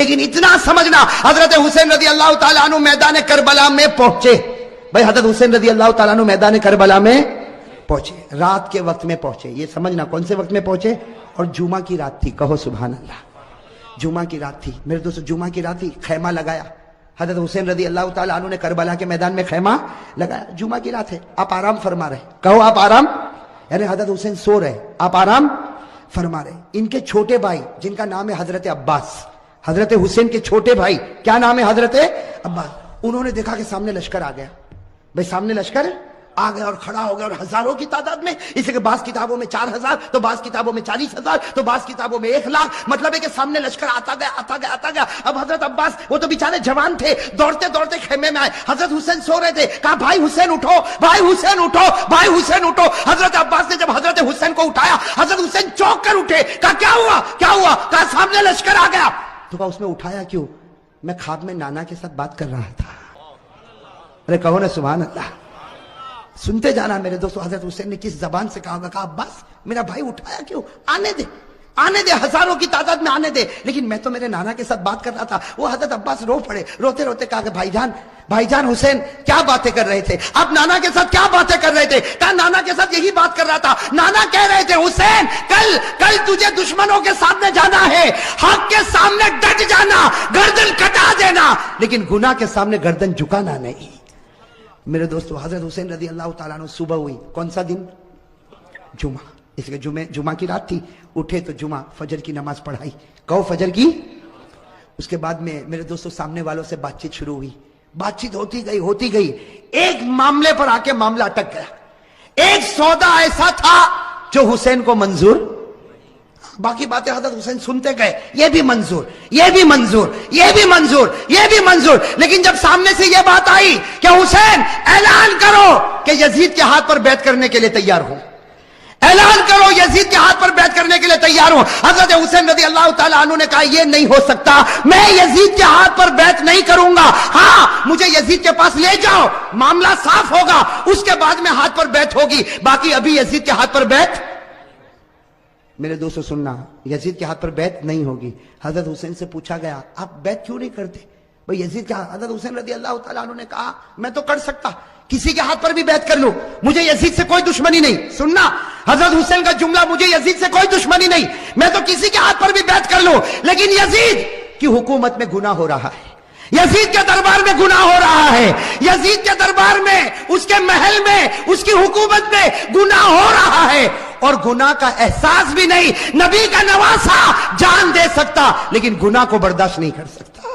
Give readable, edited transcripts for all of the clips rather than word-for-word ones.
لیکن اتنا سمجھنا حضرت حسین رضی اللہ تعالیٰ عنہ میدان کربلا میں پہنچے. بھائی حضرت حسین رضی اللہ تعالیٰ عنہ میدان کربلا میں پہنچے, رات کے وقت میں پہنچے. یہ سمجھنا کون سے وقت میں پہنچے, اور جمعہ کی رات تھی. کہو سبحان اللہ. جمعہ کی رات تھی میرے دوستو, جمعہ کی رات تھی. خیمہ لگایا حضرت حسین رضی اللہ تعالیٰ عنہ نے کربلا کے میدان میں خیمہ لگایا. جمعہ کی رات ہے, آپ آرام فرما رہے. کہو آپ آرام, یعنی حضرت حسین سو رہے, آپ آرام فرما رہے. ان کے چھوٹے بھائی جن کا نام ہے حضرت عباس, حضرت حسین کے چھوٹے بھائی کیا نام ہے, حضرت عباس, انہوں نے دیکھا کہ سامنے لشکر آ گیا. بھائی سامنے لشکر آ گیا اور کھڑا ہو گیا, اور ہزاروں کی تعداد میں. اس لیے کہ بعض کتابوں میں 4000, تو بعض کتابوں میں 40,000, تو بعض کتابوں میں 1 لاکھ. مطلب ہے کہ سامنے لشکر آتا گیا آتا گیا آتا گیا. اب حضرت عباس وہ تو بیچارے جوان تھے, دوڑتے دوڑتے خیمے میں آئے. حضرت حسین سو رہے تھے, کہا بھائی حسین اٹھو, بھائی حسین اٹھو, بھائی حسین اٹھو. حضرت عباس نے جب حضرت حسین کو اٹھایا, حضرت حسین چونک کر اٹھے. کہا کیا ہوا کیا ہوا, کہا سامنے لشکر آ گیا. تو کہا اس میں اٹھایا کیوں, میں خواب میں نانا کے ساتھ بات کر رہا تھا. ارے کہو نا سبحان اللہ. سنتے جانا میرے دوستو, حضرت حسین نے کس زبان سے کہا, کہا عباس میرا بھائی اٹھایا کیوں, آنے دے آنے دے, ہزاروں کی تعداد میں آنے دے, لیکن میں تو میرے نانا کے ساتھ بات کر رہا تھا. وہ حضرت عباس رو پڑے, روتے روتے کہا کہ بھائی جان حسین کیا باتیں کر رہے تھے, آپ نانا کے ساتھ کیا باتیں کر رہے تھے. کہا نانا کے ساتھ یہی بات کر رہا تھا. نانا کہہ رہے تھے حسین کل تجھے دشمنوں کے سامنے جانا ہے, حق کے سامنے ڈٹ جانا, گردن کٹا دینا, لیکن گناہ کے سامنے گردن جھکانا نہیں. میرے دوستو حضرت حسین رضی اللہ تعالیٰ عنہ صبح ہوئی, کون سا دن, جمعہ. اس لیے جمعہ کی رات تھی, اٹھے تو جمعہ فجر کی نماز پڑھائی. کہو فجر کی. اس کے بعد میں میرے دوستو سامنے والوں سے بات چیت شروع ہوئی. بات چیت ہوتی گئی. ایک معاملے پر آ کے معاملہ اٹک گیا. ایک سودا ایسا تھا جو حسین کو منظور, باقی باتیں حضرت حسین سنتے گئے, یہ بھی منظور, یہ بھی منظور, یہ بھی منظور, یہ بھی منظور. لیکن جب سامنے سے یہ بات آئی کہ حسین اعلان کرو کہ یزید کے ہاتھ پر بیعت کرنے کے لیے تیار ہوں, اعلان کرو یزید کے ہاتھ پر بیعت کرنے کے لیے تیار ہوں. حضرت حسین رضی اللہ تعالیٰ عنہ نے کہا یہ نہیں ہو سکتا, میں یزید کے ہاتھ پر بیعت نہیں کروں گا. ہاں مجھے یزید کے پاس لے جاؤ, معاملہ صاف ہوگا, اس کے بعد میں ہاتھ پر بیعت ہوگی, باقی ابھی یزید کے ہاتھ پر بیعت. میرے دوستو سننا, یزید کے ہاتھ پر بیعت نہیں ہوگی. حضرت حسین سے پوچھا گیا آپ بیعت کیوں نہیں کرتے, بھئی یزید کے ہاتھ. حضرت حسین رضی اللہ تعالیٰ عنہ نے کہا میں تو کر سکتا, کسی کے ہاتھ پر بھی بیعت کر لوں, مجھے یزید سے کوئی دشمنی نہیں. سننا حضرت حسین کا جملہ, مجھے یزید سے کوئی دشمنی نہیں, میں تو کسی کے ہاتھ پر بھی بیعت کر لوں, لیکن یزید کی حکومت میں گناہ ہو رہا ہے, یزید کے دربار میں گناہ ہو رہا ہے, یزید کے دربار میں, اس کے محل میں, اس کی حکومت میں گناہ ہو رہا ہے, اور گناہ کا احساس بھی نہیں. نبی کا نواسا جان دے سکتا لیکن گناہ کو برداشت نہیں کر سکتا.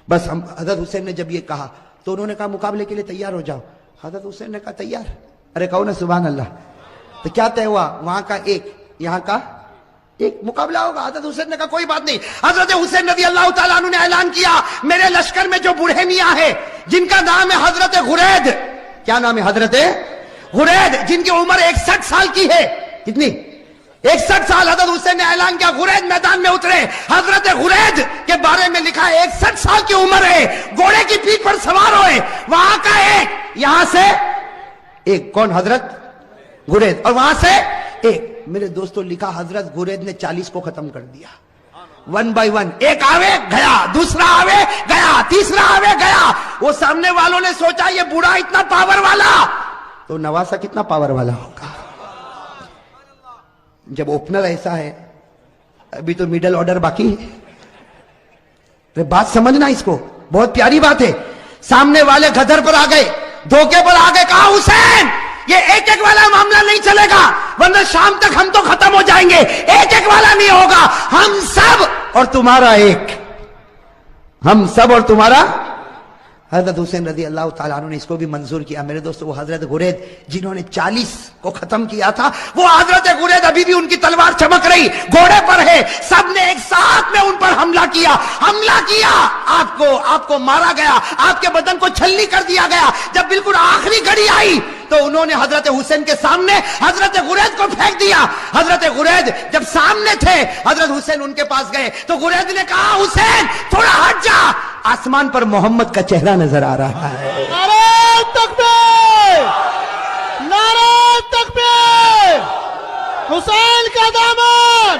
بس حضرت حسین نے جب یہ کہا تو انہوں نے کہا مقابلے کے لیے تیار ہو جاؤ. حضرت حسین نے کہا تیار. ارے کہو نا سبحان اللہ. تو کیا طے ہوا, وہاں کا ایک, یہاں کا ایک مقابلہ ہوگا. حضرت حسین نے کہا کوئی بات نہیں. حضرت حسین رضی اللہ تعالیٰ عنہ نے اعلان کیا میرے لشکر میں جو بوڑھے میاں ہے جن کا نام ہے حضرت غرید, کیا نام ہے, حضرت غرید, جن کی عمر 61 سال کی ہے. کتنی, 61 سال. حضرت حسین نے اعلان کیا غرید میدان میں اترے. حضرت غرید کے بارے میں لکھا ہے 61 سال کی عمر ہے, گھوڑے کی پیٹھ پر سوار ہوئے, وہاں کا ایک, یہاں سے ایک, کون, حضرت غرید, اور وہاں سے ایک. میرے دوستو لکھا حضرت غرید نے 40 کو ختم کر دیا, 1 by 1. ایک آوے گیا, دوسرا آوے گیا, تیسرا آوے گیا. وہ سامنے والوں نے سوچا یہ بوڑھا اتنا پاور والا, تو نواسا کتنا پاور والا ہوگا. جب اوپنر ایسا ہے, ابھی تو میڈل آرڈر باقی ہے. بات سمجھنا اس کو, بہت پیاری بات ہے. سامنے والے گدر پر آ گئے, دھوکے پر آ گئے. کہا حسین یہ ایک ایک والا معاملہ نہیں چلے گا, ورنہ شام تک ہم تو ختم ہو جائیں گے. ایک ایک والا نہیں ہوگا, ہم سب اور تمہارا ایک, ہم سب اور تمہارا. حضرت حسین رضی اللہ تعالیٰ عنہ نے اس کو بھی منظور کیا. میرے دوستو وہ حضرت غرید جنہوں نے 40 کو ختم کیا تھا, وہ حضرت غرید ابھی بھی ان کی تلوار چمک رہی, گھوڑے پر ہے. سب نے ایک ساتھ میں ان پر حملہ کیا, آپ کو مارا گیا, آپ کے بدن کو چھلنی کر دیا گیا. جب بالکل آخری گھڑی آئی تو انہوں نے حضرت حسین کے سامنے حضرت غرید کو پھینک دیا. حضرت غرید جب سامنے تھے, حضرت حسین ان کے پاس گئے تو غرید نے کہا حسین تھوڑا ہٹ جا, آسمان پر محمد کا چہرہ نظر آ رہا ہے. نعرہ تکبیر, نعرہ تکبیر, حسین کا دامن,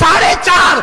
4.5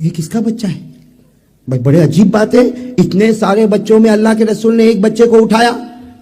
یہ کس کا بچہ ہے؟ بھائی بڑے عجیب بات ہے, اتنے سارے بچوں میں اللہ کے رسول نے ایک بچے کو اٹھایا,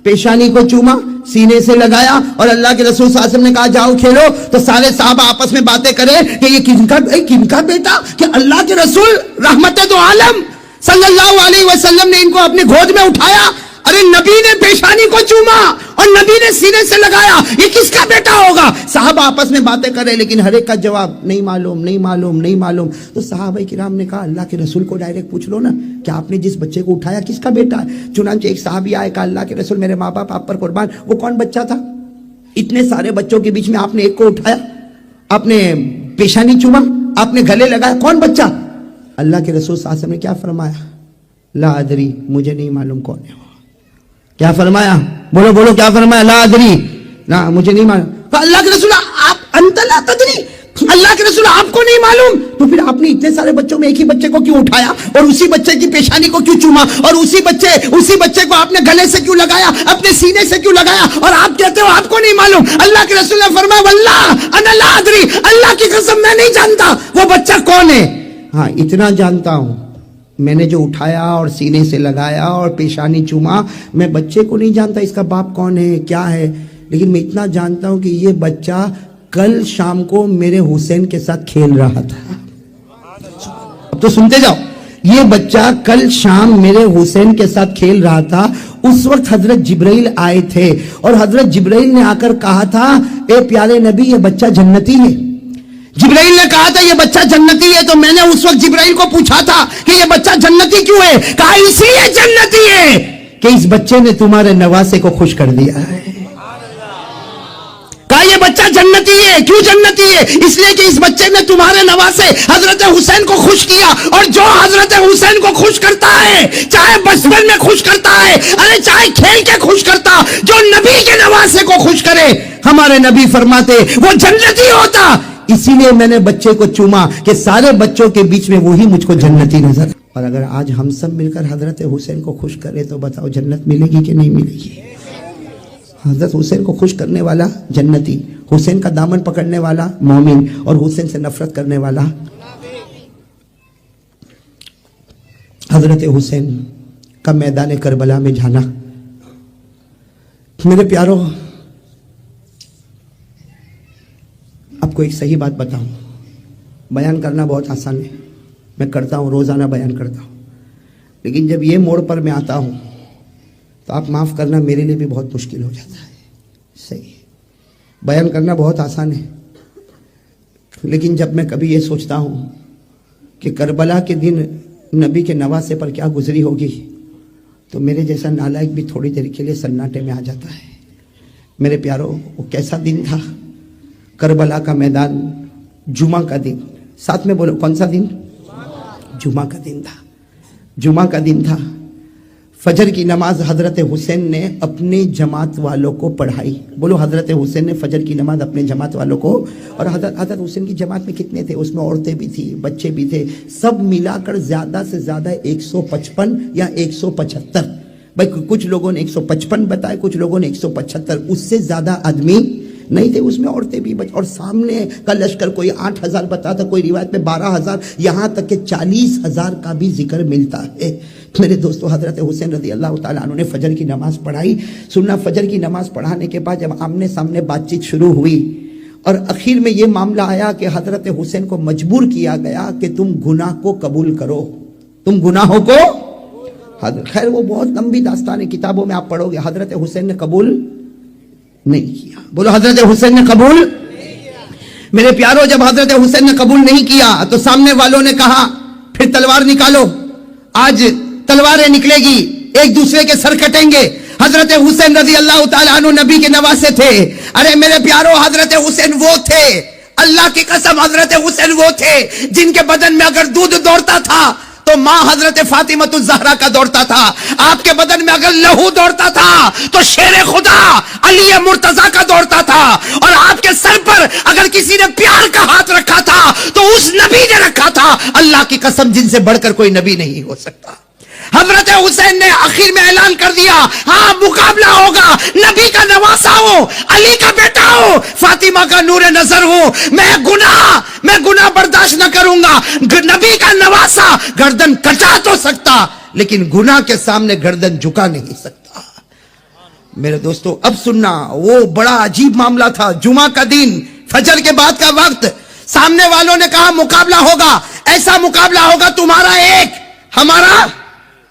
پیشانی کو چوما, سینے سے لگایا, اور اللہ کے رسول صلی اللہ علیہ وسلم نے کہا جاؤ کھیلو. تو سارے صحابہ آپس میں باتیں کریں کہ یہ کن کا بیٹا, کہ اللہ کے رسول رحمت دو عالم صلی اللہ علیہ وسلم نے ان کو اپنے گود میں اٹھایا. ارے نبی نے پیشانی کو چوما اور نبی نے سینے سے لگایا, یہ کس کا بیٹا ہوگا؟ صحابہ آپس میں باتیں کرے, لیکن ہر ایک کا جواب نہیں معلوم, نہیں معلوم, نہیں معلوم. تو صحابہ کرام نے کہا اللہ کے رسول کو ڈائریکٹ پوچھ لو نا کہ آپ نے جس بچے کو اٹھایا کس کا بیٹا ہے. چنانچہ ایک صحابی آئے, کہا اللہ کے رسول میرے ماں باپ آپ پر قربان, وہ کون بچہ تھا؟ اتنے سارے بچوں کے بیچ میں آپ نے ایک کو اٹھایا, آپ نے پیشانی چوما, آپ نے گلے لگایا, کون بچہ؟ اللہ کے رسول صلی اللہ علیہ وسلم نے کیا فرمایا؟ لا ادری, مجھے نہیں معلوم کون ہے. کیا فرمایا؟ بولو بولو, کیا فرمایا؟ لا ادری, نا مجھے نہیں معلوم. تو اللہ کے رسول آپ انت لا تدری, اللہ کے رسول آپ کو نہیں معلوم, تو پھر آپ نے اتنے سارے بچوں میں ایک ہی بچے کو کیوں اٹھایا اور اسی بچے کی پیشانی کو کیوں چوما اور اسی بچے کو آپ نے گلے سے کیوں لگایا, اپنے سینے سے کیوں لگایا, اور آپ کہتے ہو آپ کو نہیں معلوم؟ اللہ کے رسول نے فرمایا واللہ انا لا ادری, اللہ کی قسم میں نہیں جانتا وہ بچہ کون ہے. ہاں اتنا جانتا ہوں, میں نے جو اٹھایا اور سینے سے لگایا اور پیشانی چوما, میں بچے کو نہیں جانتا اس کا باپ کون ہے کیا ہے, لیکن میں اتنا جانتا ہوں کہ یہ بچہ کل شام کو میرے حسین کے ساتھ کھیل رہا تھا. اب تو سنتے جاؤ, یہ بچہ کل شام میرے حسین کے ساتھ کھیل رہا تھا. اس وقت حضرت جبرائیل آئے تھے اور حضرت جبرائیل نے آ کر کہا تھا اے پیارے نبی یہ بچہ جنتی ہے. جبرائیل نے کہا تھا یہ بچہ جنتی ہے, تو میں نے اس وقت جبرائیل کو پوچھا تھا کہ یہ بچہ جنتی کیوں ہے؟ کہا اس لیے جنتی ہے کہ اس بچے نے تمہارے نواسے کو خوش کر دیا ہے. کہا یہ بچہ جنتی ہے, کیوں جنتی ہے؟ اس لیے کہ اس بچے نے تمہارے نواسے حضرت حسین کو خوش کیا, اور جو حضرت حسین کو خوش کرتا ہے, چاہے بچپن میں خوش کرتا ہے, ارے چاہے کھیل کے خوش کرتا, جو نبی کے نواسے کو خوش کرے, ہمارے نبی فرماتے وہ جنتی ہوتا. اسی لیے میں نے بچے کو چوما کہ سارے بچوں کے بیچ میں وہی مجھ کو جنتی نظر. اور اگر آج ہم سب مل کر حضرت حسین کو خوش کرے تو بتاؤ جنت ملے گی کہ نہیں ملے گی؟ حضرت حسین کو خوش کرنے والا جنتی, حسین کا دامن پکڑنے والا مومن, اور حسین سے نفرت کرنے والا. حضرت حسین کا میدان کربلا میں جانا, میرے پیارو آپ کو ایک صحیح بات بتاؤں, بیان کرنا بہت آسان ہے, میں کرتا ہوں, روزانہ بیان کرتا ہوں, لیکن جب یہ موڑ پر میں آتا ہوں تو آپ معاف کرنا میرے لیے بھی بہت مشکل ہو جاتا ہے. صحیح, بیان کرنا بہت آسان ہے, لیکن جب میں کبھی یہ سوچتا ہوں کہ کربلا کے دن نبی کے نواسے پر کیا گزری ہوگی, تو میرے جیسا نالائق بھی تھوڑی دیر کے لیے سناٹے میں آ جاتا ہے. میرے پیارو وہ کیسا دن تھا, کربلا کا میدان, جمعہ کا دن, ساتھ میں بولو کون سا دن؟ جمعہ کا دن تھا. جمعہ کا دن تھا, فجر کی نماز حضرت حسین نے اپنے جماعت والوں کو پڑھائی. بولو حضرت حسین نے فجر کی نماز اپنے جماعت والوں کو, اور حضرت حسین کی جماعت میں کتنے تھے؟ اس میں عورتیں بھی تھی, بچے بھی تھے, سب ملا کر زیادہ سے زیادہ 155 یا 175. بھائی کچھ لوگوں نے 155 بتائے, کچھ لوگوں نے 175, اس سے زیادہ آدمی نہیں تھے. اس میں عورتیں بھی اور سامنے کا لشکر کوئی 8000 بتاتا, کوئی روایت میں 12000, یہاں تک کہ 40000 کا بھی ذکر ملتا ہے. میرے دوستو حضرت حسین رضی اللہ تعالیٰ عنہ نے فجر کی نماز پڑھائی. سننا, فجر کی نماز پڑھانے کے بعد جب آمنے سامنے بات چیت شروع ہوئی اور اخیر میں یہ معاملہ آیا کہ حضرت حسین کو مجبور کیا گیا کہ تم گناہ کو قبول کرو, تم گناہوں کو. خیر وہ بہت لمبی داستان ہے, کتابوں میں آپ پڑھو گے. حضرت حسین نے قبول نہیں کیا. بولو حضرت حسین نے قبول نہیں کیا. میرے پیارو جب حضرت حسین نے قبول نہیں کیا تو سامنے والوں نے کہا پھر تلوار نکالو, آج تلواریں نکلے گی, ایک دوسرے کے سر کٹیں گے. حضرت حسین رضی اللہ تعالیٰ عنہ نبی کے نواسے تھے. ارے میرے پیارو حضرت حسین وہ تھے, اللہ کی قسم حضرت حسین وہ تھے جن کے بدن میں اگر دودھ دوڑتا تھا تو ماں حضرت فاطمہ الزہرا کا دوڑتا تھا, آپ کے بدن میں اگر لہو دوڑتا تھا تو شیر خدا علی مرتضیٰ کا دوڑتا تھا, اور آپ کے سر پر اگر کسی نے پیار کا ہاتھ رکھا تھا تو اس نبی نے رکھا تھا. اللہ کی قسم جن سے بڑھ کر کوئی نبی نہیں ہو سکتا. حضرت حسین نے آخر میں اعلان کر دیا ہاں مقابلہ ہوگا، نبی کا نواسا ہوں، علی کا بیٹا ہوں، فاطمہ کا نور نظر ہوں، میں گناہ برداشت نہ کروں گا، نبی کا نواسا گردن کٹا تو سکتا لیکن گناہ کے سامنے گردن جھکا نہیں سکتا۔ میرے دوستو اب سننا، وہ بڑا عجیب معاملہ تھا، جمعہ کا دن، فجر کے بعد کا وقت، سامنے والوں نے کہا مقابلہ ہوگا، ایسا مقابلہ ہوگا تمہارا ایک ہمارا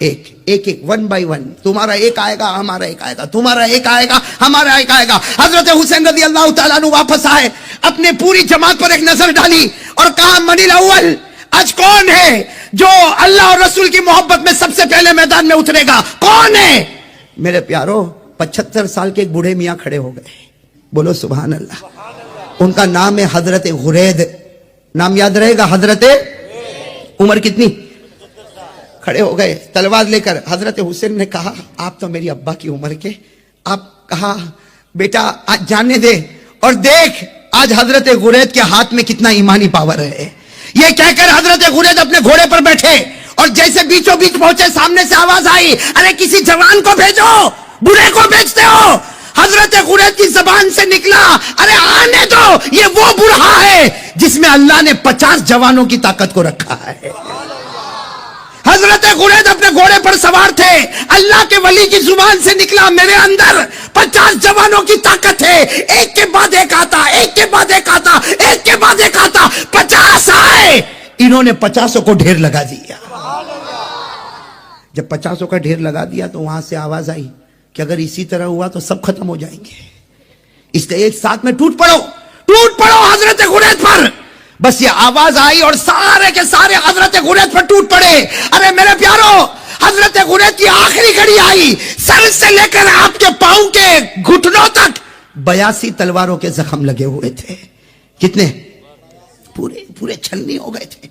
ایک ون بائی ون، تمہارا ایک آئے گا ہمارا ایک آئے گا، تمہارا ایک آئے گا ہمارا ایک آئے گا۔ حضرت حسین رضی اللہ تعالیٰ عنہ واپس آئے، اپنے پوری جماعت پر ایک نظر ڈالی اور کہا من الاول، آج کون ہے جو اللہ اور رسول کی محبت میں سب سے پہلے میدان میں اترے گا؟ کون ہے؟ میرے پیارو 75 سال کے ایک بوڑھے میاں کھڑے ہو گئے، بولو سبحان اللہ۔ ان کا نام ہے حضرت غرید، نام یاد رہے گا، حضرت، عمر کتنی؟ کھڑے ہو گئے تلوار لے کر۔ حضرت حسین نے کہا آپ تو میری ابا کی عمر کے، آپ کہا بیٹا آج جانے دے، اور دیکھ آج حضرت غرید کے ہاتھ میں کتنا ایمانی پاور ہے۔ یہ کہہ کر حضرت غرید اپنے گھوڑے پر بیٹھے اور جیسے بیچوں بیچ پہنچے سامنے سے آواز آئی ارے کسی جوان کو بھیجو، بوڑھے کو بھیجتے ہو؟ حضرت غرید کی زبان سے نکلا ارے آنے دو، یہ وہ بوڑھا ہے جس میں اللہ نے 50 جوانوں کی طاقت کو رکھا ہے۔ حضرت غرید اپنے گھوڑے پر سوار تھے، اللہ کے ولی کی زبان سے نکلا میرے اندر 50 جوانوں کی طاقت ہے، ایک کے بعد ایک آتا، ایک کے بعد ایک آتا، ایک کے بعد ایک آتا، 50 آئے، انہوں نے 50 کو ڈھیر لگا دیا۔ جب 50 کا ڈھیر لگا دیا تو وہاں سے آواز آئی کہ اگر اسی طرح ہوا تو سب ختم ہو جائیں گے، اس لیے ایک ساتھ میں ٹوٹ پڑو حضرت غرید پر۔ بس یہ آواز آئی اور سارے کے سارے حضرت غرید پر ٹوٹ پڑے۔ ارے میرے پیارو حضرت غرید کی آخری گھڑی آئی، سر سے لے کر آپ کے پاؤں کے گھٹنوں تک 82 تلواروں کے زخم لگے ہوئے تھے۔ کتنے؟ پورے چھلنی ہو گئے تھے،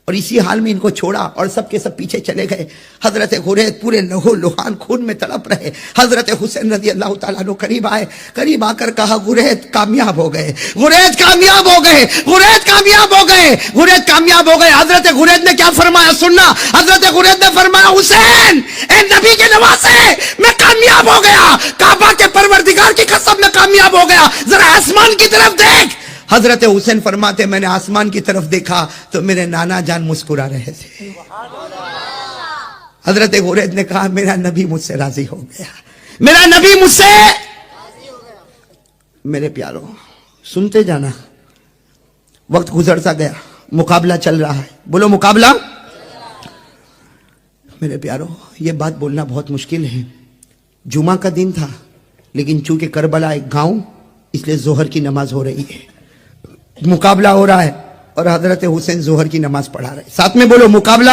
اور اسی حال میں ان کو چھوڑا اور سب کے سب پیچھے چلے گئے۔ حضرت غرید پورے لہو لہان خون میں تڑپ رہے۔ حضرت حسین رضی اللہ تعالیٰ عنہ قریب آئے، قریب آ کر کہا غرید کامیاب ہو گئے، غرید کامیاب ہو گئے، غرید کامیاب ہو گئے، غرید کامیاب ہو گئے۔ حضرت غرید نے کیا فرمایا سننا، حضرت غرید نے فرمایا حسین اے نبی کے نواسے میں کامیاب ہو گیا، کعبہ کے پروردگار کی قسم میں کامیاب ہو گیا، ذرا آسمان کی طرف دیکھ۔ حضرت حسین فرماتے میں نے آسمان کی طرف دیکھا تو میرے نانا جان مسکرا رہے تھے۔ حضرت غرید نے کہا میرا نبی مجھ سے راضی ہو گیا، میرا نبی مجھ سے۔ میرے پیارو سنتے جانا، وقت گزرتا گیا، مقابلہ چل رہا ہے، بولو مقابلہ۔ میرے پیارو یہ بات بولنا بہت مشکل ہے، جمعہ کا دن تھا لیکن چونکہ کربلا ایک گاؤں اس لیے ظہر کی نماز ہو رہی ہے، مقابلہ ہو رہا ہے، اور حضرت حسین ظہر کی نماز پڑھا رہے، ساتھ میں بولو مقابلہ۔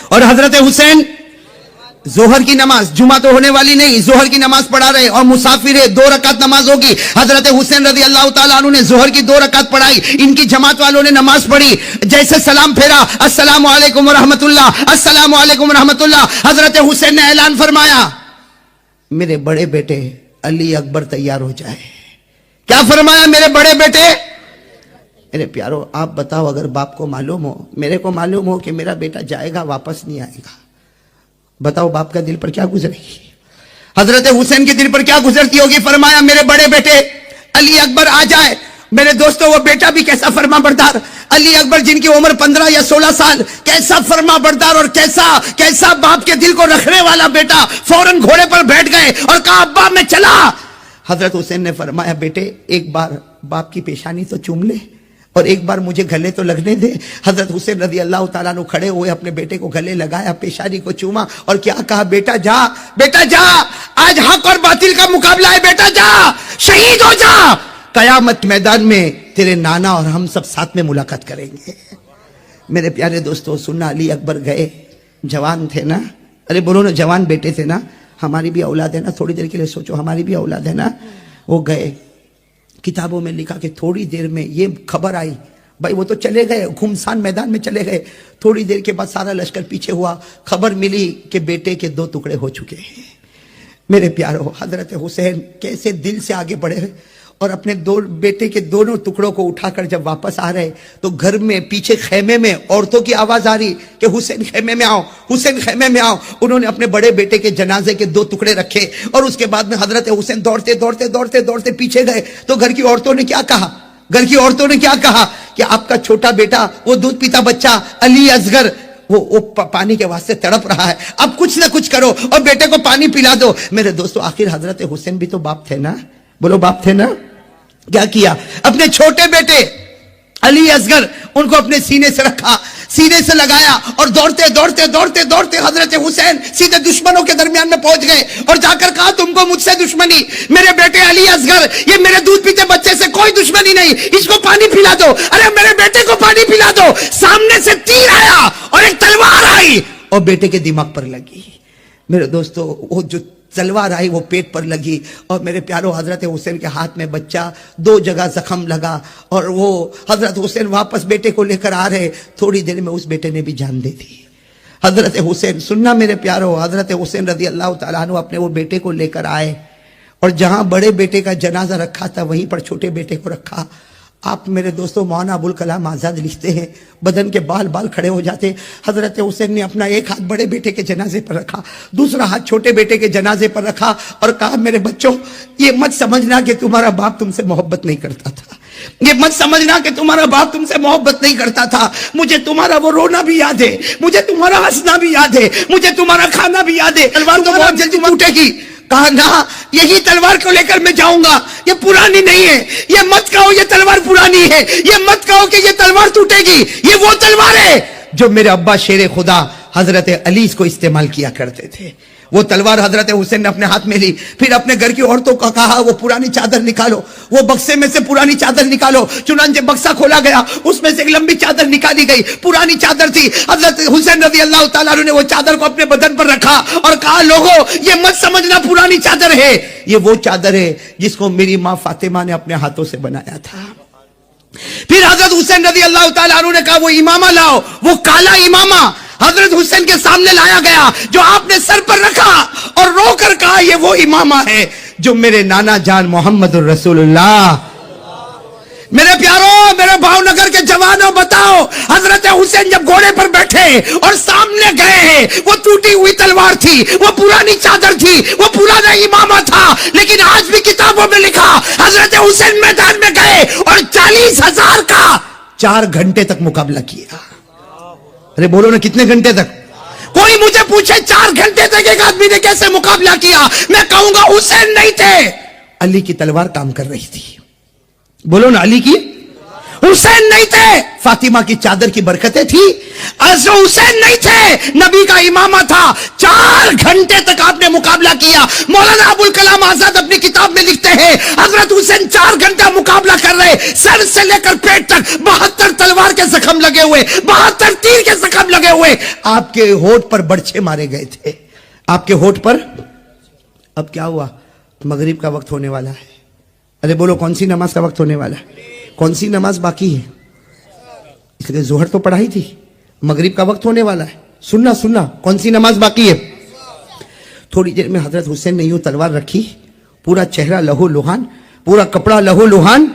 اور حضرت حسین ظہر کی نماز، جمعہ تو ہونے والی نہیں، ظہر کی نماز پڑھا رہے اور مسافر ہے، 2 رکعت نماز ہوگی۔ حضرت حسین رضی اللہ تعالیٰ عنہ نے ظہر کی 2 رکعت پڑھائی، ان کی جماعت والوں نے نماز پڑھی، جیسے سلام پھیرا السلام علیکم ورحمت اللہ، السلام علیکم ورحمت اللہ، حضرت حسین نے اعلان فرمایا میرے بڑے بیٹے علی اکبر تیار ہو جائے۔ کیا فرمایا؟ میرے بڑے بیٹے۔ میرے پیارو آپ بتاؤ اگر باپ کو معلوم ہو، میرے کو معلوم ہو کہ میرا بیٹا جائے گا واپس نہیں آئے گا، بتاؤ باپ کا دل پر کیا گزرے گی؟ حضرت حسین کے دل پر کیا گزرتی ہوگی؟ فرمایا میرے بڑے بیٹے علی اکبر آ جائے۔ میرے دوستو وہ بیٹا بھی کیسا فرما بردار، علی اکبر جن کی عمر 15 یا 16 سال، کیسا فرما بردار اور کیسا باپ کے دل کو رکھنے والا بیٹا، فوراً گھوڑے پر بیٹھ گئے اور کہا ابا میں چلا۔ حضرت حسین نے فرمایا بیٹے ایک بار باپ کی پیشانی تو چوم لے اور ایک بار مجھے گلے تو لگنے دے۔ حضرت حسین رضی اللہ تعالیٰ عنہ کھڑے ہوئے، اپنے بیٹے کو گلے لگایا، پیشانی کو چوما اور کیا کہا بیٹا جا، بیٹا جا، آج حق اور باطل کا مقابلہ ہے، بیٹا جا، شہید ہو جا، قیامت میدان میں تیرے نانا اور ہم سب ساتھ میں ملاقات کریں گے۔ میرے پیارے دوستو سننا، علی اکبر گئے، جوان تھے نا، ارے بولو نا جوان بیٹے تھے نا، ہماری بھی اولاد ہے نا، تھوڑی دیر کے لیے سوچو ہماری بھی اولاد ہے نا۔ وہ گئے، کتابوں میں لکھا کہ تھوڑی دیر میں یہ خبر آئی، بھائی وہ تو چلے گئے گھمسان میدان میں چلے گئے، تھوڑی دیر کے بعد سارا لشکر پیچھے ہوا، خبر ملی کہ بیٹے کے 2 ٹکڑے ہو چکے ہیں۔ میرے پیارو حضرت حسین کیسے دل سے آگے بڑھے اور اپنے دو بیٹے کے دونوں ٹکڑوں کو اٹھا کر جب واپس آ رہے تو گھر میں پیچھے خیمے میں عورتوں کی آواز آ رہی کہ حسین خیمے میں آؤ، حسین خیمے میں آؤ. انہوں نے اپنے بڑے بیٹے کے جنازے کے 2 ٹکڑے رکھے اور اس کے بعد میں حضرت حسین دوڑتے دوڑتے دوڑتے دوڑتے پیچھے گئے. تو گھر کی عورتوں نے کیا کہا؟ گھر کی عورتوں نے کیا کہا کہ آپ کا چھوٹا بیٹا، وہ دودھ پیتا بچہ علی اصغر، وہ پانی کے واسطے تڑپ رہا ہے، اب کچھ نہ کچھ کرو اور بیٹے کو پانی پلا دو. میرے دوستو، آخر حضرت حسین بھی تو باپ تھے نا، بولو باپ تھے نا. کیا کیا؟ اپنے چھوٹے بیٹے علی اصغر ان کو اپنے سینے سے رکھا، سینے سے لگایا اور دوڑتے دوڑتے دوڑتے دوڑتے حضرت حسین سیدھے دشمنوں کے درمیان میں پہنچ گئے اور جا کر کہا تم کو مجھ سے دشمنی، میرے بیٹے علی اصغر، یہ میرے دودھ پیتے بچے سے کوئی دشمنی نہیں، اس کو پانی پلا دو. ارے میرے بیٹے کو پانی پلا دو. سامنے سے تیر آیا اور ایک تلوار آئی اور بیٹے کے دماغ پر لگی. میرے دوستو، وہ جو تلوار آئی وہ پیٹ پر لگی اور میرے پیارو حضرت حسین کے ہاتھ میں بچہ، 2 جگہ زخم لگا اور وہ حضرت حسین واپس بیٹے کو لے کر آ رہے. تھوڑی دیر میں اس بیٹے نے بھی جان دے دی. حضرت حسین، سننا میرے پیارو، حضرت حسین رضی اللہ تعالیٰ عنہ اپنے وہ بیٹے کو لے کر آئے اور جہاں بڑے بیٹے کا جنازہ رکھا تھا وہیں پر چھوٹے بیٹے کو رکھا. آپ میرے دوستو، مولانا ابوالکلام آزاد لکھتے ہیں بدن کے بال کھڑے ہو جاتے. حضرت حسین نے اپنا ایک ہاتھ بڑے بیٹے کے جنازے پر رکھا، دوسرا ہاتھ چھوٹے بیٹے کے جنازے پر رکھا اور کہا میرے بچوں، یہ مت سمجھنا کہ تمہارا باپ تم سے محبت نہیں کرتا تھا، یہ مت سمجھنا کہ تمہارا باپ تم سے محبت نہیں کرتا تھا. مجھے تمہارا وہ رونا بھی یاد ہے، مجھے تمہارا ہنسنا بھی یاد ہے، مجھے تمہارا کھانا بھی یاد ہے. تلوار تو بہت جلدی ٹوٹے گی. کہا نہ، یہی تلوار کو لے کر میں جاؤں گا، یہ پرانی نہیں ہے. یہ مت کہو یہ تلوار پرانی ہے، یہ مت کہو کہ یہ تلوار ٹوٹے گی. یہ وہ تلوار ہے جو میرے ابا شیر خدا حضرت علی اس کو استعمال کیا کرتے تھے. وہ تلوار حضرت حسین نے اپنے ہاتھ میں لی. پھر اپنے گھر کی عورتوں کو کہا وہ پرانی چادر نکالو، وہ بکسے میں سے پرانی چادر نکالو. چنانچہ بکسا کھولا گیا، اس میں سے ایک لمبی چادر نکالی گئی، پرانی چادر تھی. حضرت حسین رضی اللہ تعالیٰ عنہ نے وہ چادر کو اپنے بدن پر رکھا اور کہا لوگوں، یہ مت سمجھنا پرانی چادر ہے، یہ وہ چادر ہے جس کو میری ماں فاطمہ نے اپنے ہاتھوں سے بنایا تھا. پھر حضرت حسین رضی اللہ تعالیٰ عنہ نے کہا وہ امامہ لاؤ، وہ کالا امامہ حضرت حسین کے سامنے لایا گیا جو آپ نے سر پر رکھا اور رو کر کہا یہ وہ امامہ ہے جو میرے نانا جان محمد الرسول اللہ. میرے پیاروں، میرے بھاؤ نگر کے جوانوں، بتاؤ حضرت حسین جب گھوڑے پر بیٹھے اور سامنے گئے ہیں، وہ ٹوٹی ہوئی تلوار تھی، وہ پرانی چادر تھی، وہ پرانا امامہ تھا، لیکن آج بھی کتابوں میں لکھا حضرت حسین میدان میں گئے اور 40,000 کا 4 گھنٹے تک مقابلہ کیا. ارے بولو نا، کتنے گھنٹے تک؟ کوئی مجھے پوچھے 4 گھنٹے تک ایک آدمی نے کیسے مقابلہ کیا، میں کہوں گا حسین نہیں تھے، علی کی تلوار کام کر رہی تھی. بولو نا، علی کی، حسین نہیں تھے، فاطمہ کی چادر کی برکتیں تھی. حسین نہیں تھے، نبی کا امامہ تھا. 4 گھنٹے تک آپ نے مقابلہ کیا. مولانا ابوالکلام آزاد اپنی کتاب میں لکھتے ہیں حضرت حسین 4 گھنٹہ مقابلہ کر رہے، سر سے لے کر پیٹ تک 72 تلوار کے زخم لگے ہوئے، 72 تیر کے زخم لگے ہوئے. آپ کے ہونٹ پر برچھے مارے گئے تھے، آپ کے ہونٹ پر. اب کیا ہوا؟ مغرب کا وقت ہونے والا ہے. ارے بولو، کون سی نماز کا وقت ہونے والا ہے؟ کون سی نماز باقی ہے؟ اس لیے ظہر تو پڑھائی تھی، مغرب کا وقت ہونے والا ہے. سننا، کون سی نماز باقی ہے؟ تھوڑی دیر میں حضرت حسین نے یوں تلوار رکھی، پورا چہرہ لہو لہان، پورا کپڑا لہو لہان،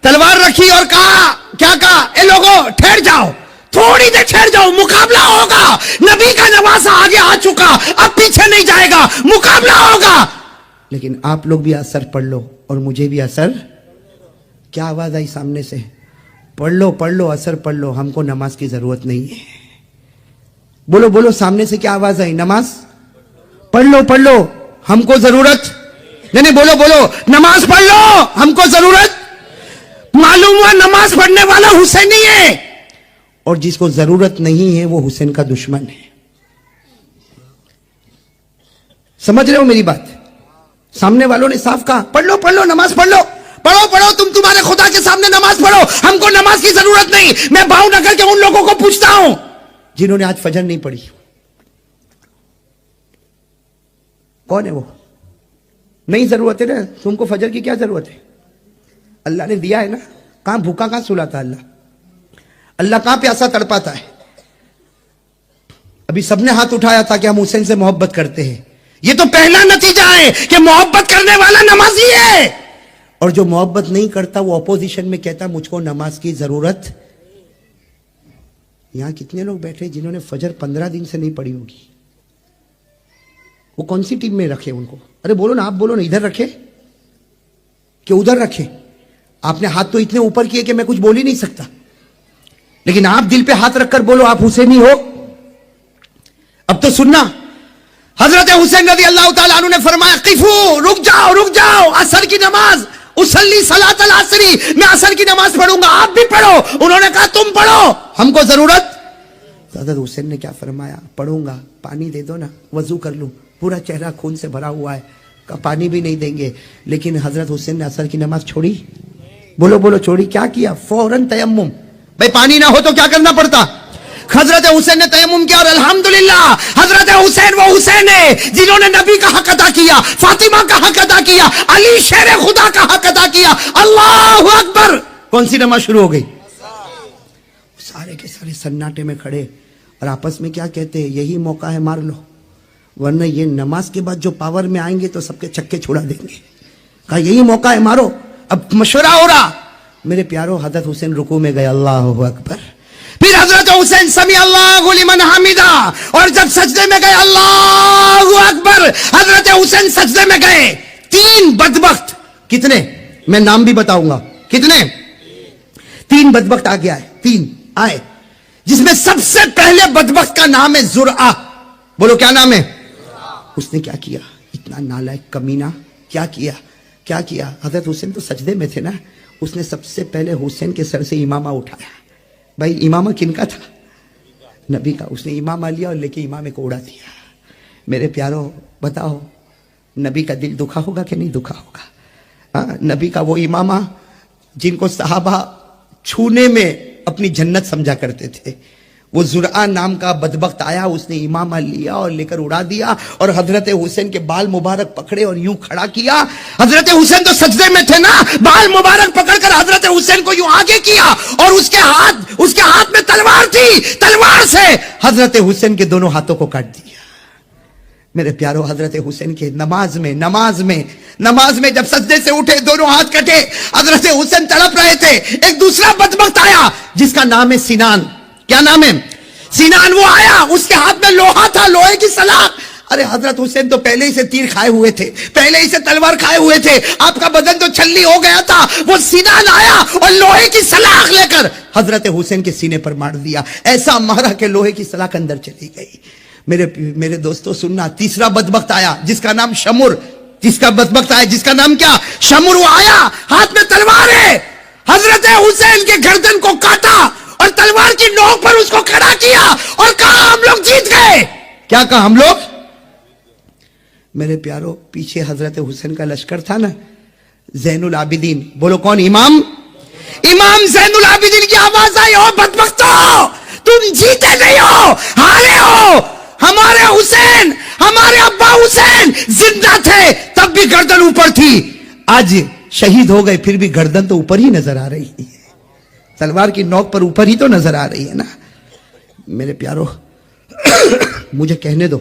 تلوار رکھی اور کہا، کیا کہا؟ اے لوگوں ٹھہر جاؤ، تھوڑی دیر ٹھہر جاؤ، مقابلہ ہوگا. نبی کا نواسہ آگے آ چکا، اب پیچھے نہیں جائے گا، مقابلہ ہوگا. لیکن آپ لوگ بھی اثر پڑھ لو اور مجھے بھی اثر. کیا آواز آئی سامنے سے؟ پڑھ لو، اثر پڑھ لو، ہم کو نماز کی ضرورت نہیں ہے. بولو، سامنے سے کیا آواز آئی؟ نماز پڑھ لو، ہم کو ضرورت نہیں. بولو، نماز پڑھ لو، ہم کو ضرورت. معلوم ہوا نماز پڑھنے والا حسینی ہے اور جس کو ضرورت نہیں ہے وہ حسین کا دشمن ہے. سمجھ رہے ہو میری بات؟ سامنے والوں نے صاف کہا پڑھ لو، نماز پڑھ لو، پڑھو، تم تمہارے خدا کے سامنے نماز پڑھو، ہم کو نماز کی ضرورت نہیں. میں بھاؤ نگر کے ان لوگوں کو پوچھتا ہوں جنہوں نے آج فجر نہیں پڑھی. کون ہے وہ؟ نہیں ضرورت ہے نا، تم کو فجر کی کیا ضرورت ہے؟ اللہ نے دیا ہے نا. کہاں بھوکا کہاں سلاتا اللہ کہاں پیاسا تڑپاتا ہے. ابھی سب نے ہاتھ اٹھایا تھا کہ ہم حسین سے محبت کرتے ہیں. یہ تو پہلا نتیجہ ہے کہ محبت کرنے والا نمازی ہے. اور جو محبت نہیں کرتا وہ اپوزیشن میں کہتا مجھ کو نماز کی ضرورت. یہاں کتنے لوگ بیٹھے جنہوں نے فجر 15 دن سے نہیں پڑھی ہوگی؟ وہ کون سی ٹیم میں رکھے ان کو؟ ارے بولو نا، آپ بولو نا، ادھر رکھے کہ ادھر رکھے؟ آپ نے ہاتھ تو اتنے اوپر کیے کہ میں کچھ بول ہی نہیں سکتا، لیکن آپ دل پہ ہاتھ رکھ کر بولو آپ حسینی ہو. اب تو سننا، حضرت حسین رضی اللہ تعالیٰ عنہ نے فرمایا قفو، رک جاؤ، عصر کی نماز، اصلی صلاۃ العصر، میں عصر کی نماز پڑھوں گا، آپ بھی پڑھو. انہوں نے کہا تم پڑھو، ہم کو ضرورت. تو حضرت حسین نے کیا فرمایا؟ پڑھوں گا، پانی دے دو نا، وضو کر لوں، پورا چہرہ خون سے بھرا ہوا ہے. کہا پانی بھی نہیں دیں گے. لیکن حضرت حسین نے عصر کی نماز چھوڑی؟ بولو چھوڑی. کیا کیا؟ فوراً تیمم. بھائی پانی نہ ہو تو کیا کرنا پڑتا؟ حضرت حسین نے تیمم کیا، اور الحمدللہ حضرت حسین وہ حسین ہے جنہوں نے نبی کا حق ادا کیا، فاطمہ کا حق ادا کیا، علی شیر خدا کا حق ادا کیا. اللہ اکبر. کون سی نماز شروع ہو گئی؟ سارے کے سارے سناٹے میں کھڑے اور آپس میں کیا کہتے ہیں؟ یہی موقع ہے، مار لو، ورنہ یہ نماز کے بعد جو پاور میں آئیں گے تو سب کے چکے چھڑا دیں گے. کہا یہی موقع ہے، مارو. اب مشورہ ہو رہا. میرے پیارو، حضرت حسین رکوع میں گئے، اللہ اکبر. پھر حضرت حسین سمی اللہ لمن حمیدہ، اور جب سجدے میں گئے، اللہ اکبر، حضرت حسین سجدے میں گئے. 3 بدبخت، کتنے میں نام بھی بتاؤں گا، کتنے؟ 3 بدبخت آگے آئے، 3 آئے، جس میں سب سے پہلے بدبخت کا نام ہے زرعہ. بولو کیا نام ہے؟ اس نے کیا کیا؟ اتنا نالائق کمینہ. کیا کیا؟ حضرت حسین تو سجدے میں تھے نا، اس نے سب سے پہلے حسین کے سر سے امامہ اٹھایا. بھائی امامہ کن کا تھا؟ نبی کا. اس نے امامہ لیا اور لے کے امامے کو اڑا دیا. میرے پیارو بتاؤ، نبی کا دل دکھا ہوگا کہ نہیں دکھا ہوگا؟ نبی کا وہ امامہ جن کو صحابہ چھونے میں اپنی جنت سمجھا کرتے تھے، وہ زرعہ نام کا بدبخت آیا، اس نے امامہ لیا اور لے کر اڑا دیا، اور حضرت حسین کے بال مبارک پکڑے اور یوں کھڑا کیا. حضرت حسین تو سجدے میں تھے نا، بال مبارک پکڑ کر حضرت حسین کو یوں آگے کیا، اور اس کے ہاتھ میں تلوار تھی، تلوار سے حضرت حسین کے دونوں ہاتھوں کو کاٹ دیا. میرے پیارو، حضرت حسین کے نماز میں جب سجدے سے اٹھے، دونوں ہاتھ کٹے، حضرت حسین تڑپ رہے تھے. ایک دوسرا بدبخت آیا جس کا نام ہے سینان. کیا نام ہے؟ سینان. وہ آیا، اس کے ہاتھ میں لوہا تھا، لوہے کی سلاخ. ارے حضرت حسین تو پہلے ہی سے تیر کھائے ہوئے تھے، پہلے ہی سے تلوار کھائے ہوئے تھے، آپ کا بدن تو چھلی ہو گیا تھا. وہ سینان آیا اور لوہے کی سلاخ لے کر حضرت حسین کے سینے پر مار دیا. ایسا مارا کہ لوہے کی سلاخ اندر چلی گئی. میرے دوستو سننا، تیسرا بدبخت آیا جس کا نام شمر. جس کا نام کیا؟ شمر. وہ آیا، ہاتھ میں تلوار ہے، حضرت حسین کے گردن کو کاٹا اور تلوار کی نوک پر اس کو کھڑا کیا اور کہا ہم لوگ جیت گئے. کیا کہا؟ ہم لوگ. میرے پیارو، پیچھے حضرت حسین کا لشکر تھا نا، زین العابدین. بولو کون؟ امام زین العابدین کی آواز آئی، او بدبختو، تم جیتے نہیں ہو، ہارے ہو. ہمارے حسین، ہمارے ابا حسین زندہ تھے تب بھی گردن اوپر تھی، آج شہید ہو گئے پھر بھی گردن تو اوپر ہی نظر آ رہی ہے، تلوار کی نوک پر اوپر ہی تو نظر آ رہی ہے نا. میرے پیارو مجھے کہنے دو،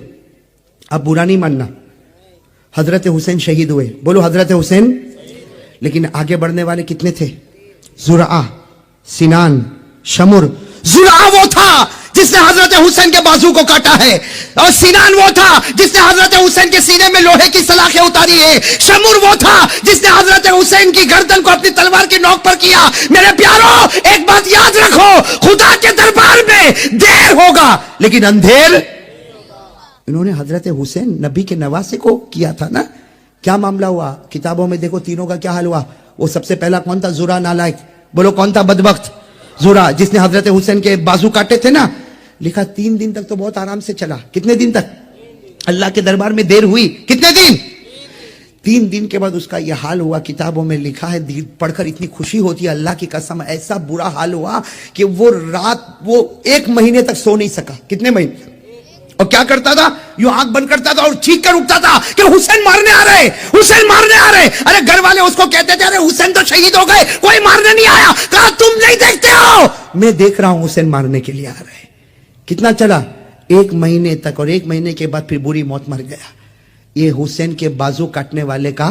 اب برا نہیں ماننا. حضرت حسین شہید ہوئے، بولو حضرت حسین. لیکن آگے بڑھنے والے کتنے تھے؟ زرعہ، سینان، شمر. زرعہ وہ تھا جس نے حضرت حسین کے بازو کو کاٹا ہے، اور سینان وہ تھا جس نے حضرت حسین کے سینے میں لوہے کی سلاخیں اتاری ہے. شمر وہ تھا جس نے حضرت حسین کی گردن کو اپنی تلوار کی نوک پر کیا. میرے پیارو ایک بات یاد رکھو، خدا کے دربار میں دیر ہوگا لیکن اندھیر. انہوں نے حضرت حسین نبی کے نواسے کو کیا تھا نا. کیا معاملہ ہوا؟ کتابوں میں دیکھو تینوں کا کیا حال ہوا. وہ سب سے پہلا کون تھا؟ زرعہ نالائق. بولو کون تھا بدبخت؟ زرعہ، جس نے حضرت حسین کے بازو کاٹے تھے نا. لکھا 3 دن تک تو بہت آرام سے چلا. کتنے دن تک؟ اللہ کے دربار میں دیر ہوئی. کتنے دن؟ 3 دن کے بعد اس کا یہ حال ہوا. کتابوں میں لکھا ہے، پڑھ کر اتنی خوشی ہوتی ہے، اللہ کی قسم ایسا برا حال ہوا کہ وہ رات 1 مہینے تک سو نہیں سکا. کتنے مہینے؟ اور کیا کرتا تھا؟ یوں آنکھ بند کرتا تھا اور چیخ کر اٹھتا تھا کہ حسین مارنے آ رہے، حسین مارنے آ رہے. ارے گھر والے اس کو کہتے تھے ارے حسین تو شہید ہو گئے، کوئی مارنے نہیں آیا. کہا تم نہیں دیکھتے ہو، میں دیکھ رہا ہوں، حسین مارنے کے لیے آ رہے. کتنا چلا؟ 1 مہینے تک. اور 1 مہینے کے بعد پھر بری موت مر گیا. یہ حسین کے بازو کاٹنے والے کا،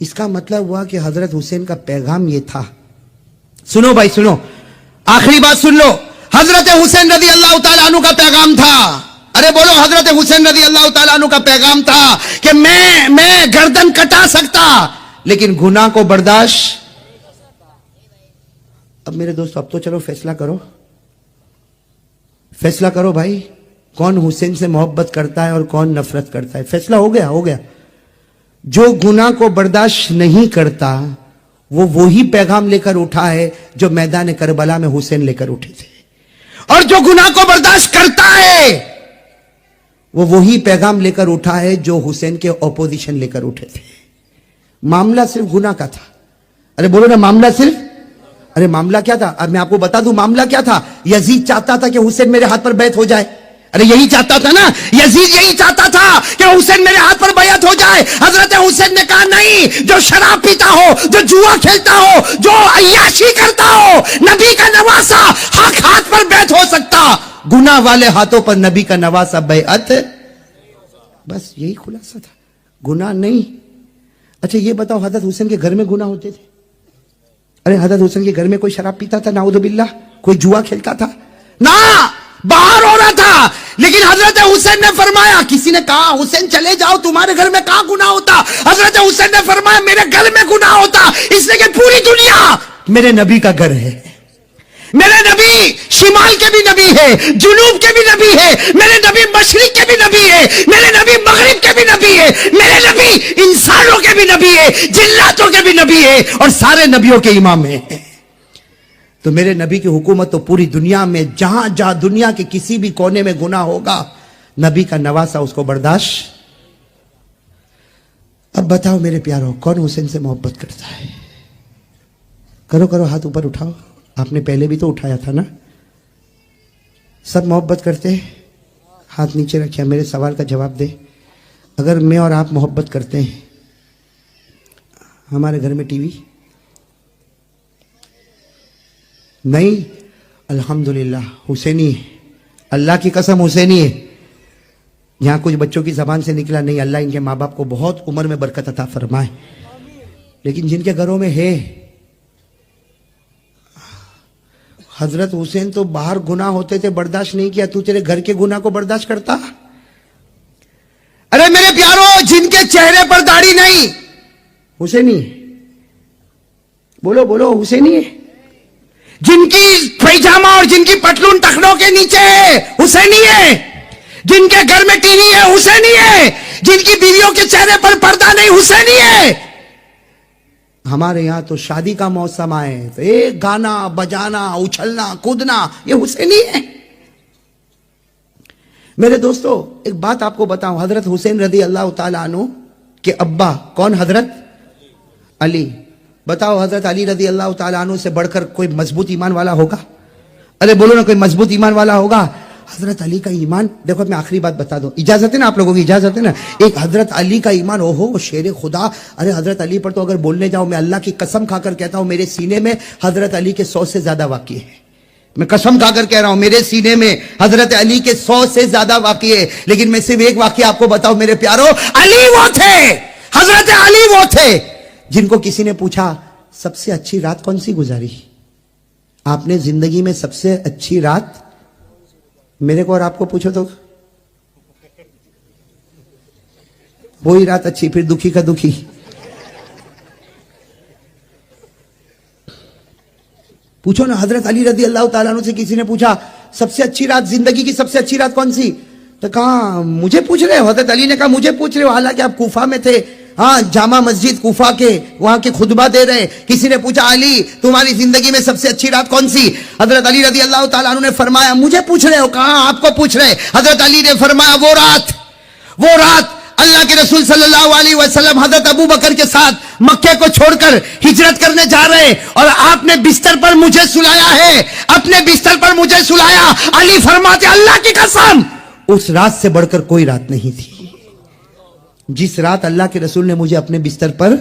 اس کا مطلب ہوا کہ حضرت حسین کا پیغام یہ تھا. سنو بھائی سنو, آخری بات سن لو. حضرت حسین رضی اللہ تعالیٰ عنہ کا پیغام تھا, ارے بولو, حضرت حسین رضی اللہ تعالیٰ عنہ کا پیغام تھا کہ میں گردن کٹا سکتا لیکن گناہ کو برداشت. اب میرے دوست اب تو چلو فیصلہ کرو, فیصلہ کرو بھائی, کون حسین سے محبت کرتا ہے اور کون نفرت کرتا ہے. فیصلہ ہو گیا, ہو گیا. جو گناہ کو برداشت نہیں کرتا وہ وہی پیغام لے کر اٹھا ہے جو میدان کربلا میں حسین لے کر اٹھے تھے, اور جو گناہ کو برداشت کرتا ہے وہ وہی پیغام لے کر اٹھا ہے جو حسین کے اپوزیشن لے کر اٹھے تھے. معاملہ صرف گناہ کا تھا. ارے بولو نا, معاملہ صرف, ارے معاملہ کیا تھا؟ اب میں آپ کو بتا دوں معاملہ کیا تھا. یزید چاہتا تھا کہ حسین میرے ہاتھ پر بیعت ہو جائے. ارے یہی چاہتا تھا نا, یزید یہی چاہتا تھا کہ حسین میرے ہاتھ پر بیعت ہو جائے. حضرت حسین نے کہا نہیں, جو شراب پیتا ہو, جو جوا کھیلتا ہو, جو عیاشی کرتا ہو, نبی کا نواسا حق ہاتھ پر بیعت ہو سکتا, گناہ والے ہاتھوں پر نبی کا نواسا بیعت. بس یہی خلاصہ تھا, گناہ نہیں. اچھا یہ بتاؤ, حضرت حسین کے گھر میں گناہ ہوتے تھے؟ ارے حضرت حسین کے گھر میں کوئی شراب پیتا تھا؟ نعوذ باللہ. کوئی جوا کھیلتا تھا؟ نہ, باہر ہو رہا تھا. لیکن حضرت حسین نے فرمایا, کسی نے کہا حسین چلے جاؤ, تمہارے گھر میں کہاں گناہ ہوتا؟ حضرت حسین نے فرمایا میرے گھر میں گناہ ہوتا, اس لیے کہ پوری دنیا میرے نبی کا گھر ہے. میرے نبی شمال کے بھی نبی ہے, جنوب کے بھی نبی ہے, میرے نبی مشرق کے بھی نبی ہے, میرے نبی مغرب کے بھی نبی ہے, میرے نبی انسانوں کے بھی نبی ہے, جناتوں کے بھی نبی ہے, اور سارے نبیوں کے امام ہیں. تو میرے نبی کی حکومت تو پوری دنیا میں, جہاں جہاں دنیا کے کسی بھی کونے میں گناہ ہوگا, نبی کا نواسا اس کو برداشت. اب بتاؤ میرے پیارو, کون حسین سے محبت کرتا ہے؟ کرو کرو, ہاتھ اوپر اٹھاؤ. آپ نے پہلے بھی تو اٹھایا تھا نا. سب محبت کرتے ہیں؟ ہاتھ نیچے رکھیا, میرے سوال کا جواب دے. اگر میں اور آپ محبت کرتے ہیں, ہمارے گھر میں ٹی وی نہیں؟ الحمدللہ حسینی ہے, اللہ کی قسم حسینی ہے. یہاں کچھ بچوں کی زبان سے نکلا نہیں, اللہ ان کے ماں باپ کو بہت عمر میں برکت عطا فرمائے. لیکن جن کے گھروں میں ہے, حضرت حسین تو باہر گناہ ہوتے تھے برداشت نہیں کیا, تو تیرے گھر کے گناہ کو برداشت کرتا؟ ارے میرے پیارو, جن کے چہرے پر داڑھی نہیں, حسینی ہے. بولو بولو, حسینی ہے. جن کی پیجامہ اور جن کی پتلون ٹخنوں کے نیچے ہے, حسینی ہے. جن کے گھر میں ٹی وی ہے, حسینی ہے. جن کی بیویوں کے چہرے پر پردہ نہیں, حسینی ہے. ہمارے یہاں تو شادی کا موسم آئے تو ایک گانا بجانا, اچھلنا کودنا, یہ حسینی ہے. میرے دوستو ایک بات آپ کو بتاؤں, حضرت حسین رضی اللہ تعالیٰ عنہ کے ابا کون؟ حضرت علی. بتاؤ حضرت علی رضی اللہ تعالیٰ عنہ سے بڑھ کر کوئی مضبوط ایمان والا ہوگا؟ ارے بولو نا, کوئی مضبوط ایمان والا ہوگا؟ حضرت علی کا ایمان دیکھو, میں آخری بات بتا دوں, اجازت ہے نا آپ لوگوں کی؟ اجازت ہے نا؟ ایک حضرت علی کا ایمان, اوہو شیر خدا. ارے حضرت علی پر تو اگر بولنے جاؤ, میں اللہ کی قسم کھا کر کہتا ہوں, میرے سینے میں حضرت علی کے 100 سے زیادہ واقعے ہیں. میں قسم کھا کر کہہ رہا ہوں, میرے سینے میں حضرت علی کے 100 سے زیادہ واقعے. لیکن میں صرف ایک واقعہ آپ کو بتاؤں میرے پیارو, علی وہ تھے, حضرت علی وہ تھے جن کو کسی نے پوچھا سب سے اچھی رات کون سی گزاری؟ آپ نے زندگی میں سب سے اچھی رات, میرے کو اور آپ کو پوچھو تو وہی رات اچھی, پھر دکھی کا دکھی. پوچھو نا, حضرت علی رضی اللہ تعالیٰ عنہ سے کسی نے پوچھا سب سے اچھی رات, زندگی کی سب سے اچھی رات کون سی؟ تو کہا مجھے پوچھ رہے ہو؟ حضرت علی نے کہا مجھے پوچھ رہے ہو, حالانکہ آپ کوفہ میں تھے, ہاں جامع مسجد کوفہ کے وہاں کے خطبہ دے رہے. کسی نے پوچھا علی تمہاری زندگی میں سب سے اچھی رات کون سی؟ حضرت علی رضی اللہ تعالیٰ عنہ نے فرمایا مجھے پوچھ رہے ہو؟ کہاں آپ کو پوچھ رہے. حضرت علی نے فرمایا وہ رات اللہ کے رسول صلی اللہ علیہ وسلم حضرت ابو بکر کے ساتھ مکے کو چھوڑ کر ہجرت کرنے جا رہے, اور آپ نے بستر پر مجھے سلایا ہے, اپنے بستر پر مجھے سلایا. علی فرماتے اللہ کی قسم اس رات سے بڑھ کر کوئی رات نہیں تھی جس رات اللہ کے رسول نے مجھے اپنے بستر پر.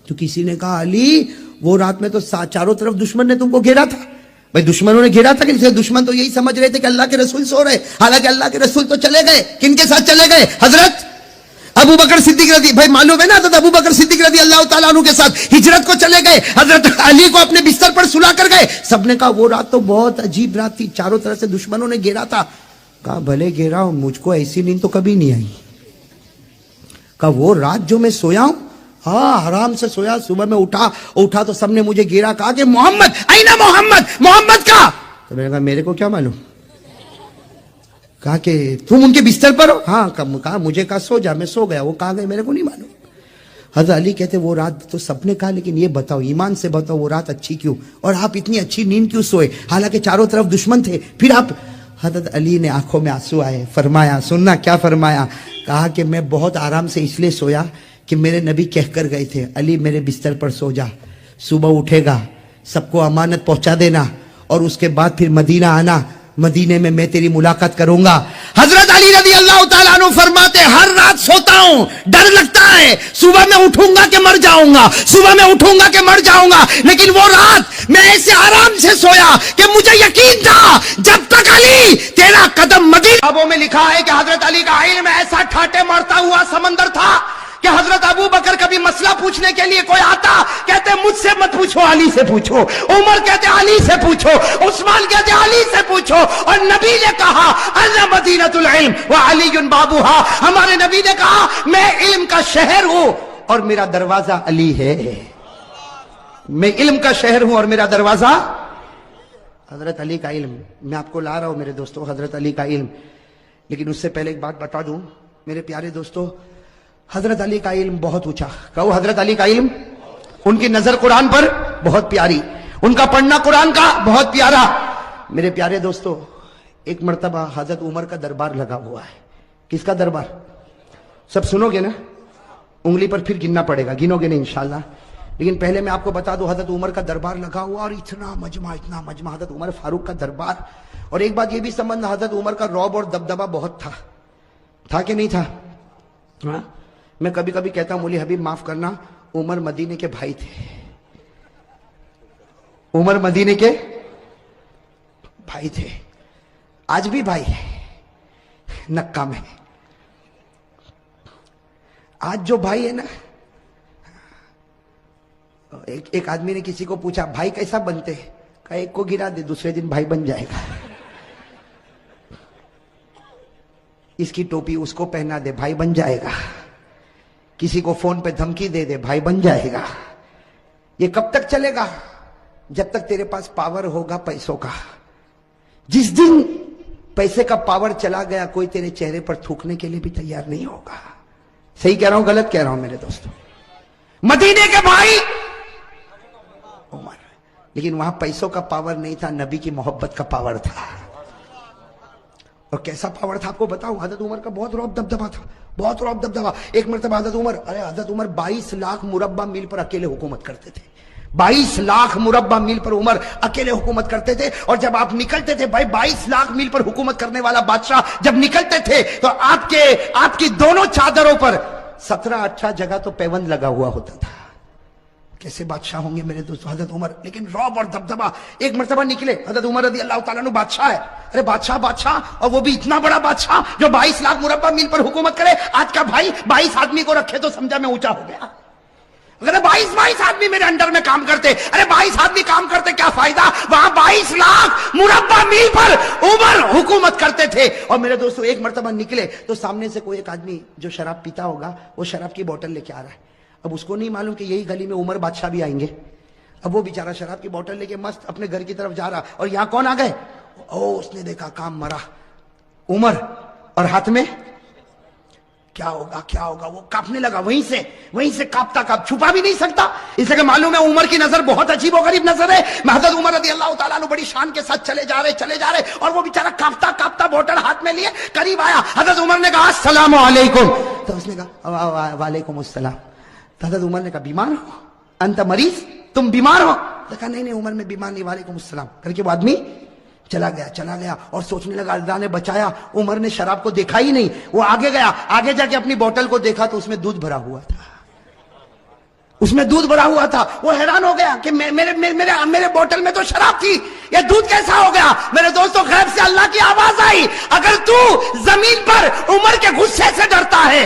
تو کسی نے کہا علی وہ رات میں تو چاروں طرف دشمن نے تم کو گھیرا تھا. بھائی دشمنوں نے گھیرا تھا کہ دشمن تو یہی سمجھ رہے تھے کہ اللہ کے رسول سو رہے, حالانکہ اللہ کے رسول تو چلے گئے. کن کے ساتھ چلے گئے؟ حضرت ابو بکر صدیق رضی بھائی معلوم ہے نا حضرت ابو بکر صدیق رضی اللہ تعالیٰ عنہ کے ساتھ ہجرت کو چلے گئے, حضرت علی کو اپنے بستر پر سلا کر گئے. سب نے کہا وہ رات تو بہت عجیب رات تھی, چاروں طرف سے دشمنوں نے گھیرا تھا. کہا بھلے گھیرا ہوں, مجھ کو ایسی نیند تو کبھی نہیں آئی. کہا وہ رات جو میں سویا ہوں, ہاں آرام سے سویا, صبح میں اٹھا تو سب نے مجھے گھیرا, کہا کہ محمد اینا محمد کا. تو میں نے کہا میرے کو کیا معلوم. کہا کہ تم ان کے بستر پر ہو؟ ہاں. کہا مجھے کہا سو جا, میں سو گیا. وہ کہاں گئے میرے کو نہیں معلوم. حضرت علی کہتے وہ رات تو سب نے کہا, لیکن یہ بتاؤ ایمان سے بتاؤ وہ رات اچھی کیوں, اور آپ اتنی اچھی نیند کیوں سوئے حالانکہ چاروں طرف دشمن تھے؟ پھر آپ, حضرت علی نے آنکھوں میں آنسو آئے, فرمایا سننا کیا فرمایا, کہا کہ میں بہت آرام سے اس لیے سویا کہ میرے نبی کہہ کر گئے تھے علی میرے بستر پر سو جا, صبح اٹھے گا سب کو امانت پہنچا دینا, اور اس کے بعد پھر مدینہ آنا, مدینے میں تیری ملاقات کروں گا. حضرت علی رضی اللہ تعالیٰ عنہ فرماتے ہر رات سوتا ہوں, ڈر لگتا ہے صبح میں اٹھوں گا کہ مر جاؤں گا, صبح میں اٹھوں گا کہ مر جاؤں گا, لیکن وہ رات میں ایسے آرام سے سویا کہ مجھے یقین تھا جب تک علی تیرا قدم مدینہ. کتابوں میں لکھا ہے کہ حضرت علی کا علم ایسا ٹھاٹے مارتا ہوا سمندر تھا کہ حضرت ابو بکر کبھی مسئلہ پوچھنے کے لیے کوئی آتا, کہتے مجھ سے مت پوچھو علی سے پوچھو, عمر کہتے علی سے پوچھو, عثمان کہتے علی سے پوچھو, اور نبی نے کہا انا مدینۃ العلم وعلی بابها, ہمارے نبی نے کہا میں علم کا شہر ہوں اور میرا دروازہ علی ہے. میں علم کا شہر ہوں اور میرا دروازہ حضرت علی کا علم. میں آپ کو لا رہا ہوں میرے دوستوں حضرت علی کا علم, لیکن اس سے پہلے ایک بات بتا دوں میرے پیارے دوستوں, حضرت علی کا علم بہت اونچا. کہو حضرت علی کا علم, ان کی نظر قرآن پر بہت پیاری, ان کا پڑھنا قرآن کا بہت پیارا. میرے پیارے دوستو, ایک مرتبہ حضرت عمر کا دربار لگا ہوا ہے. کس کا دربار؟ سب سنو گے نا, انگلی پر پھر گننا پڑے گا, گنو گے نہیں انشاءاللہ, لیکن پہلے میں آپ کو بتا دوں حضرت عمر کا دربار لگا ہوا, اور اتنا مجمع حضرت عمر فاروق کا دربار. اور ایک بات یہ بھی سمجھنا, حضرت عمر کا رعب اور دبدبہ بہت تھا کہ نہیں تھا؟ ہاں, میں کبھی کبھی کہتا ہوں مولی حبیب معاف کرنا, عمر مدینے کے بھائی تھے, عمر مدینے کے بھائی تھے, آج بھی بھائی ہے, نکا میں. آج جو بھائی ہے نا, ایک آدمی نے کسی کو پوچھا بھائی کیسا بنتے, کہا ایک کو گرا دے دوسرے دن بھائی بن جائے گا, اس کی ٹوپی اس کو پہنا دے بھائی بن جائے گا, کسی کو فون پہ دھمکی دے دے بھائی بن جائے گا. یہ کب تک چلے گا؟ جب تک تیرے پاس پاور ہوگا پیسوں کا. جس دن پیسے کا پاور چلا گیا کوئی تیرے چہرے پر تھوکنے کے لیے بھی تیار نہیں ہوگا. صحیح کہہ رہا ہوں غلط کہہ رہا ہوں میرے دوستوں؟ مدینے کے بھائی عمر, لیکن وہاں پیسوں کا پاور نہیں تھا, نبی کی محبت کا پاور تھا. اور کیسا پاور تھا آپ کو بتاؤں, حضرت عمر کا بہت رعب دبدبا تھا, بہت رعب دبدبا. ایک مرتبہ حضرت عمر 22 لاکھ مربع میل پر اکیلے حکومت کرتے تھے, 22 لاکھ مربع میل پر عمر اکیلے حکومت کرتے تھے. اور جب آپ نکلتے تھے بھائی 22 لاکھ میل پر حکومت کرنے والا بادشاہ جب نکلتے تھے تو آپ کی دونوں چادروں پر 17-18 جگہ تو پیوند لگا ہوا ہوتا تھا. کیسے بادشاہ ہوں گے میرے دوستوں حضرت عمر, لیکن رعب اور دبدبا. ایک مرتبہ نکلے حضرت عمر رضی اللہ تعالیٰ عنہ, بادشاہ ہے, ارے بادشاہ, اور وہ بھی اتنا بڑا بادشاہ جو 22 لاکھ مربع میل پر حکومت کرے. آج کا بھائی 22 آدمی کو رکھے تو سمجھا میں اونچا ہو گیا. اگر 22 آدمی میرے انڈر میں کام کرتے, ارے 22 آدمی کام کرتے کیا فائدہ, وہاں 22 لاکھ مربع میل پر عمر حکومت کرتے تھے. اور میرے دوستوں ایک مرتبہ نکلے تو سامنے سے کوئی ایک آدمی جو شراب پیتا ہوگا وہ شراب کی بوتل لے کے آ رہا ہے. اب اس کو نہیں معلوم کہ یہی گلی میں عمر بادشاہ بھی آئیں گے. اب وہ بیچارہ شراب کی بوتل لے کے مست اپنے گھر کی طرف جا رہا, اور یہاں کون آ گئے, اس نے دیکھا کام مرا عمر, اور ہاتھ میں کیا ہوگا وہ کاپنے لگا, وہیں سے کاپتا چھپا بھی نہیں سکتا, اس لیے کہ معلوم ہے عمر کی نظر بہت عجیب و غریب نظر ہے. حضرت عمر رضی اللہ تعالیٰ عنہ بڑی شان کے ساتھ چلے جا رہے, اور وہ بیچارہ کاپتا بوتل ہاتھ میں لیے قریب آیا. حضرت عمر نے کہا السلام علیکم, تو اس نے کہا وعلیکم السلام. حضرت عمر نے کہا بیمار ہو, انت مریض, تم بیمار ہو؟ کہا نہیں عمر میں بیمار نہیں, وعلیکم السلام کر کے وہ آدمی چلا گیا. اور سوچنے لگا اللہ نے بچایا, عمر نے شراب کو دیکھا ہی نہیں. وہ آگے گیا, آگے جا کے اپنی بوتل کو دیکھا تو اس میں دودھ بھرا ہوا تھا. وہ حیران ہو گیا کہ میرے بوتل میں تو شراب تھی, یہ دودھ کیسا ہو گیا؟ میرے دوستوں غیب سے اللہ کی آواز آئی, اگر تو زمین پر عمر کے غصے سے ڈرتا ہے